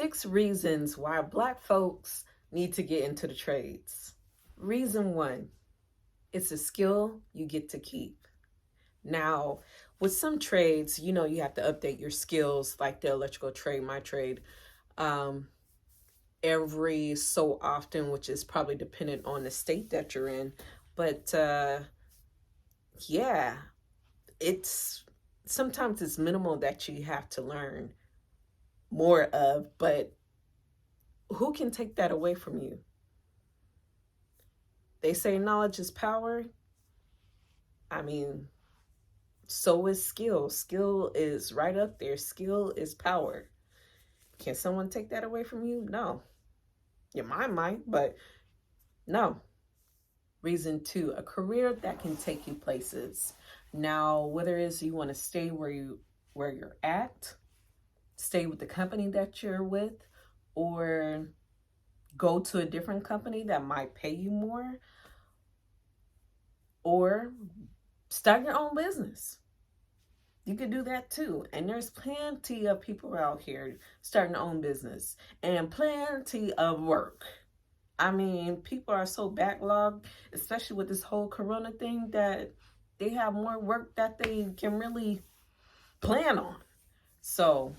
6 reasons why Black folks need to get into the trades. Reason 1, it's a skill you get to keep. Now, with some trades, you have to update your skills, like the electrical trade, my trade, um, every so often, which is probably dependent on the state that you're in. But yeah, it's sometimes it's minimal that you have to learn more of, but who can take that away from you? They say knowledge is power. I mean, so is skill. Skill is right up there. Skill is power. Can someone take that away from you? No. Your mind might, but no. Reason 2, a career that can take you places. Now, whether it is you want to stay where you're at, stay with the company that you're with, or go to a different company that might pay you more, or start your own business. You could do that too. And there's plenty of people out here starting their own business and plenty of work. I mean, people are so backlogged, especially with this whole corona thing, that they have more work that they can really plan on. So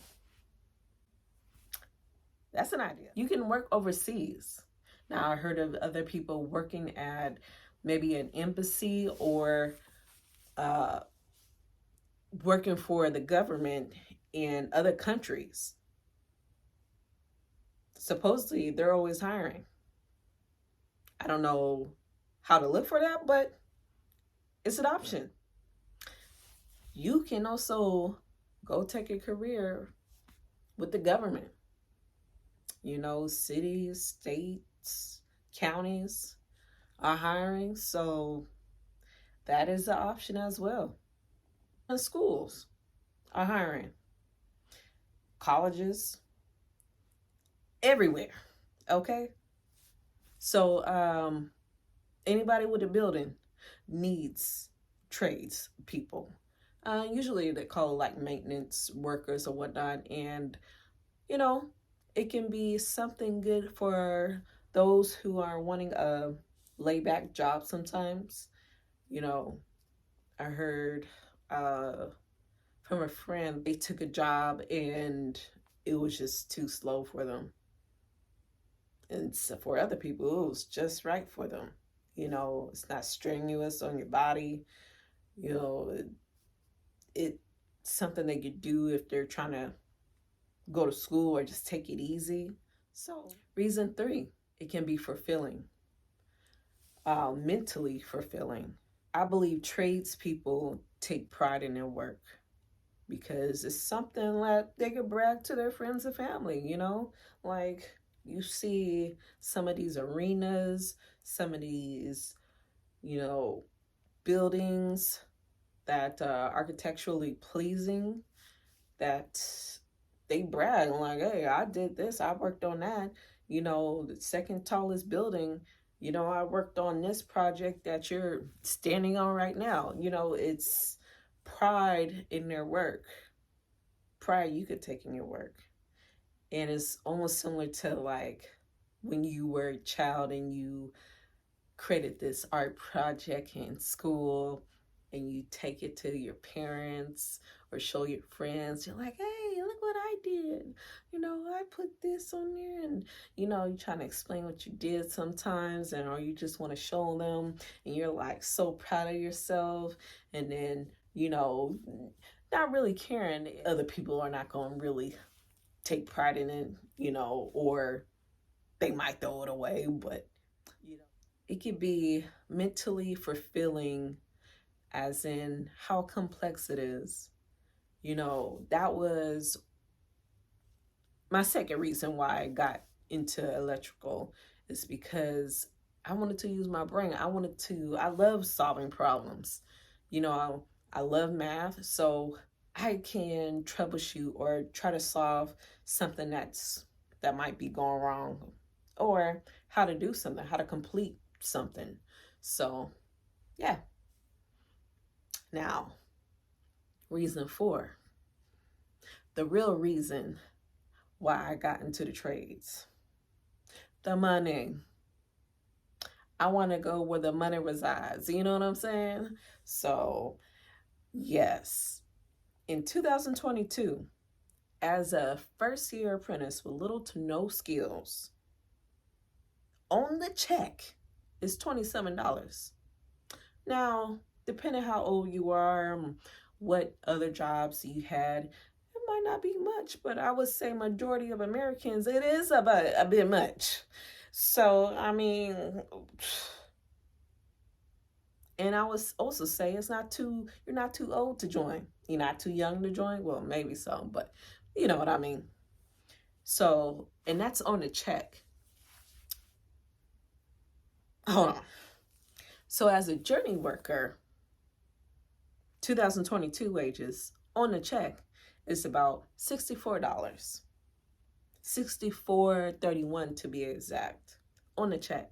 that's an idea. You can work overseas. Now, I heard of other people working at maybe an embassy or uh, working for the government in other countries. Supposedly, they're always hiring. I don't know how to look for that, but it's an option. You can also go take a career with the government. Cities, states, counties are hiring, so that is an option as well. And schools are hiring, colleges, everywhere. Okay, so anybody with a building needs trades people. Usually they call it like maintenance workers or whatnot, and you know it can be something good for those who are wanting a layback job. Sometimes, you know, I heard from a friend, they took a job and it was just too slow for them. And so for other people, it was just right for them. It's not strenuous on your body. You know, it's something they could do if they're trying to go to school or just take it easy. So, reason 3, it can be fulfilling, mentally fulfilling. I believe tradespeople take pride in their work because it's something that they could brag to their friends and family. Like you see some of these arenas, some of these, you know, buildings that are architecturally pleasing, that they brag like, hey, I did this, I worked on that. The second tallest building, I worked on this project that you're standing on right now. It's pride in their work, pride you could take in your work. And it's almost similar to like when you were a child and you created this art project in school and you take it to your parents or show your friends. You're like, hey, look what I did. I put this on there. And you're trying to explain what you did sometimes, and or you just want to show them, and you're like so proud of yourself. And then not really caring, other people are not going to really take pride in it, or they might throw it away. But it could be mentally fulfilling, as in how complex it is. That was my second reason why I got into electrical, is because I wanted to use my brain. I love solving problems. I love math, so I can troubleshoot or try to solve something that might be going wrong, or how to do something, how to complete something. So, yeah. Now, reason 4, the real reason why I got into the trades. The money. I want to go where the money resides. You know what I'm saying? So, yes. In 2022, as a first year apprentice with little to no skills, on the check is $27. Now, depending how old you are, what other jobs you had, it might not be much, but I would say majority of Americans, it is a bit much. So, I mean, and I would also say you're not too old to join. You're not too young to join. Well, maybe so, but you know what I mean. So, and that's on the check. Hold on. So as a journey worker, 2022 wages on the check is about $64. $64.31 to be exact on the check.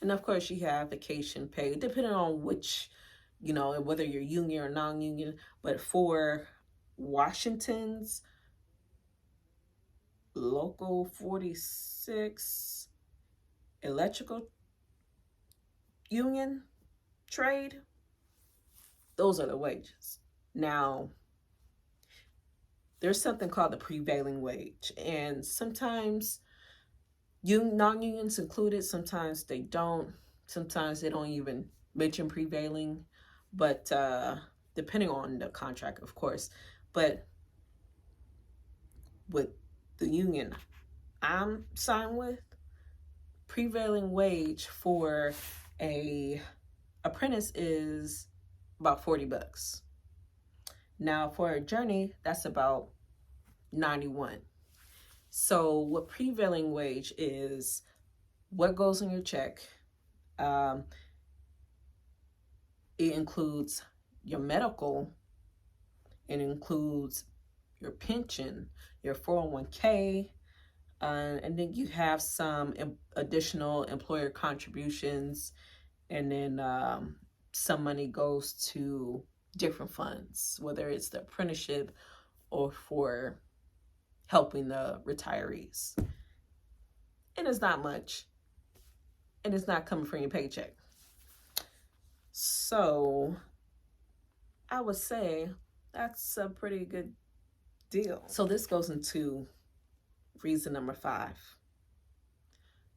And of course you have vacation pay, depending on which, whether you're union or non-union. But for Washington's Local 46 electrical union trade, those are the wages. Now, there's something called the prevailing wage, and sometimes non-unions included, sometimes they don't. Sometimes they don't even mention prevailing, but depending on the contract, of course. But with the union I'm signed with, prevailing wage for a apprentice is about $40. Now for a journey, that's about 91. So what prevailing wage is, what goes in your check. It includes your medical, it includes your pension, your 401k, and then you have some additional employer contributions, and then some money goes to different funds, whether it's the apprenticeship or for helping the retirees. And it's not much, and it's not coming from your paycheck. So I would say that's a pretty good deal. So this goes into reason number 5.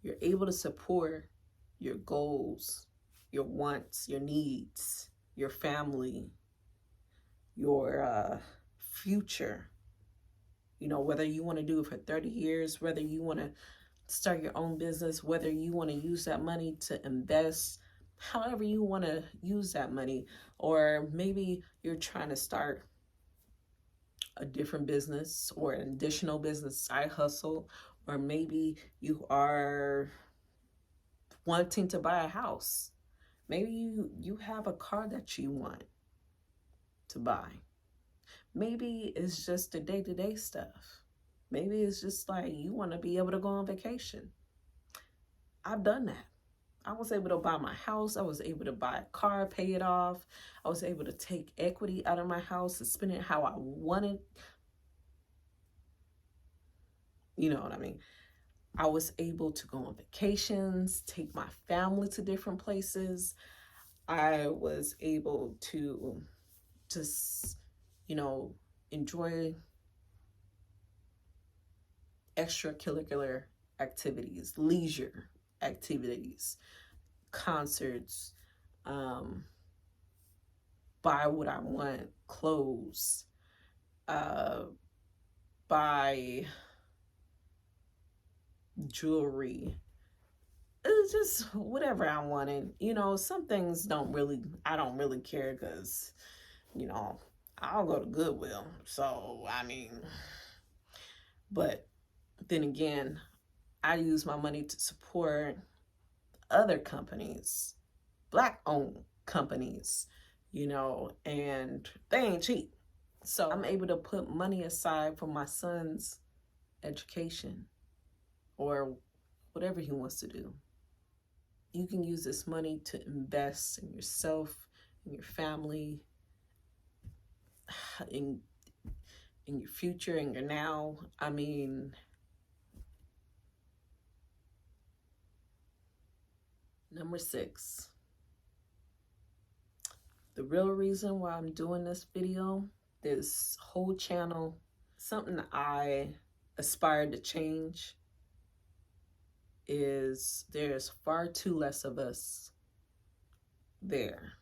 You're able to support your goals, your wants, your needs, your family, your future. Whether you want to do it for 30 years, whether you want to start your own business, whether you want to use that money to invest, however you want to use that money. Or maybe you're trying to start a different business or an additional business side hustle, or maybe you are wanting to buy a house. Maybe you have a car that you want to buy. Maybe it's just the day-to-day stuff. Maybe it's just like you want to be able to go on vacation. I've done that. I was able to buy my house. I was able to buy a car, pay it off. I was able to take equity out of my house and spend it how I wanted. You know what I mean? I was able to go on vacations, take my family to different places. I was able to just, enjoy extracurricular activities, leisure activities, concerts, buy what I want, clothes, buy jewelry. It's just whatever I wanted. Some things I don't really care, because, I'll go to Goodwill. So, but then again, I use my money to support other companies, Black-owned companies, and they ain't cheap. So I'm able to put money aside for my son's education or whatever he wants to do. You can use this money to invest in yourself, in your family, in in your future and your now. I mean, number 6, the real reason why I'm doing this video, this whole channel, something I aspire to change, is there's far too less of us there.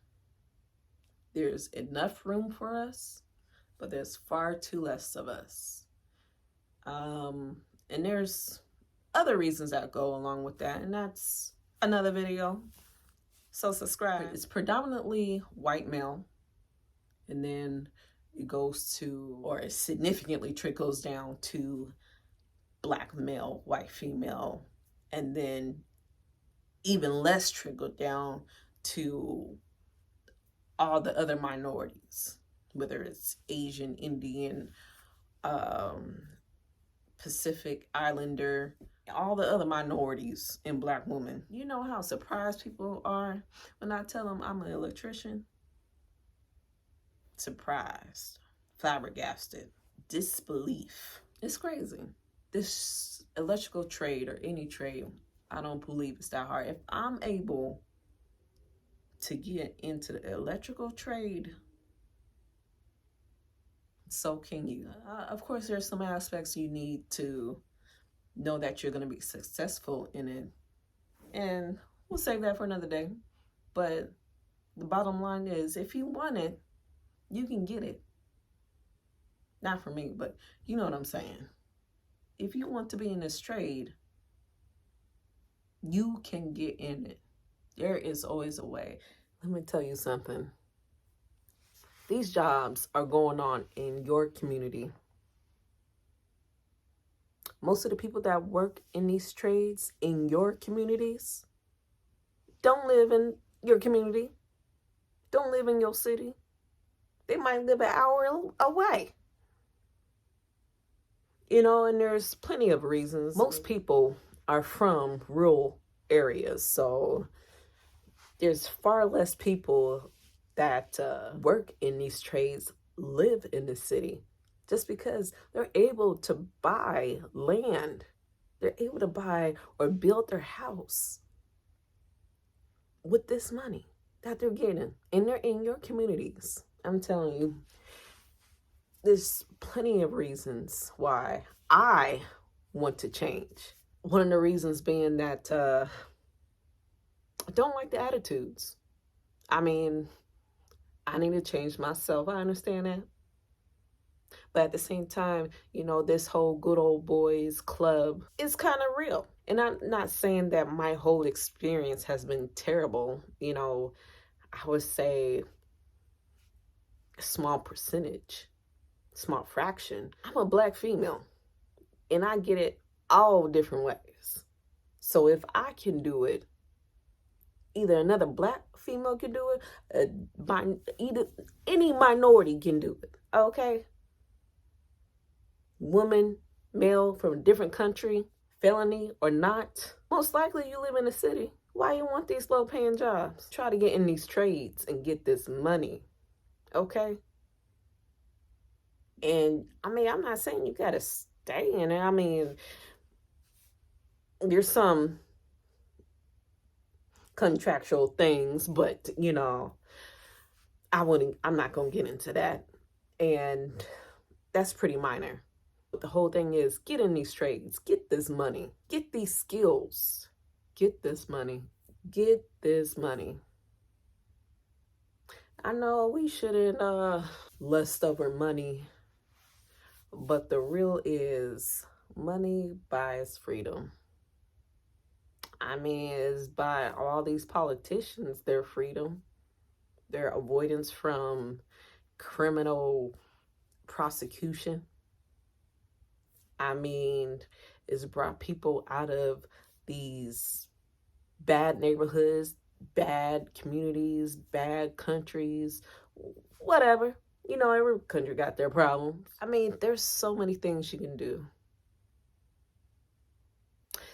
There's enough room for us, but there's far too less of us. And there's other reasons that go along with that, and that's another video. So subscribe. It's predominantly white male, and then it goes to, or it significantly trickles down to black male, white female, and then even less trickled down to all the other minorities, whether it's Asian, Indian, Pacific Islander, all the other minorities in black women. You know how surprised people are when I tell them I'm an electrician? Surprised, flabbergasted, disbelief. It's crazy. This electrical trade, or any trade, I don't believe it's that hard. If I'm able to get into the electrical trade, so can you. Of course, there's some aspects you need to know that you're going to be successful in it, and we'll save that for another day. But the bottom line is, if you want it, you can get it. Not for me, but you know what I'm saying. If you want to be in this trade, you can get in it. There is always a way. Let me tell you something. These jobs are going on in your community. Most of the people that work in these trades in your communities don't live in your community, don't live in your city. They might live an hour away. You know, and there's plenty of reasons. Most people are from rural areas, so there's far less people that work in these trades live in the city, just because they're able to buy land. They're able to buy or build their house with this money that they're getting, and they're in your communities. I'm telling you, there's plenty of reasons why I want to change. One of the reasons being that I don't like the attitudes. I mean, I need to change myself. I understand that. But at the same time, you know, this whole good old boys club is kind of real. And I'm not saying that my whole experience has been terrible. You know, I would say a small percentage, small fraction. I'm a black female, and I get it all different ways. So if I can do it, either another black female can do it, either any minority can do it, okay? Woman, male from a different country, felony or not, most likely you live in the city. Why you want these low-paying jobs? Try to get in these trades and get this money, okay? And, I mean, I'm not saying you got to stay in it. I mean, there's some contractual things, but, you know, I'm not going to get into that. And that's pretty minor. But the whole thing is, get in these trades, get this money, get these skills, get this money, get this money. I know we shouldn't lust over money, but the real is, money buys freedom. I mean, it's by all these politicians, their freedom, their avoidance from criminal prosecution. I mean, it's brought people out of these bad neighborhoods, bad communities, bad countries, whatever. You know, every country got their problems. I mean, there's so many things you can do.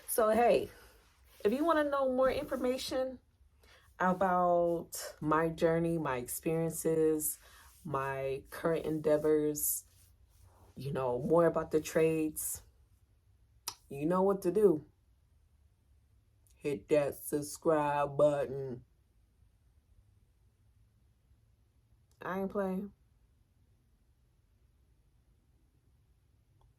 So, hey, if you want to know more information about my journey, my experiences, my current endeavors, more about the trades, you know what to do. Hit that subscribe button. I ain't playing.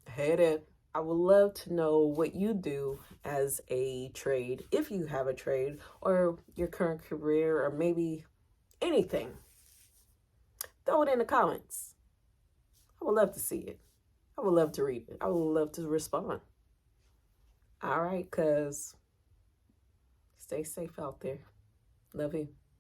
Hit it. I would love to know what you do as a trade, if you have a trade, or your current career, or maybe anything. Throw it in the comments. I would love to see it. I would love to read it. I would love to respond. All right, cuz stay safe out there. Love you.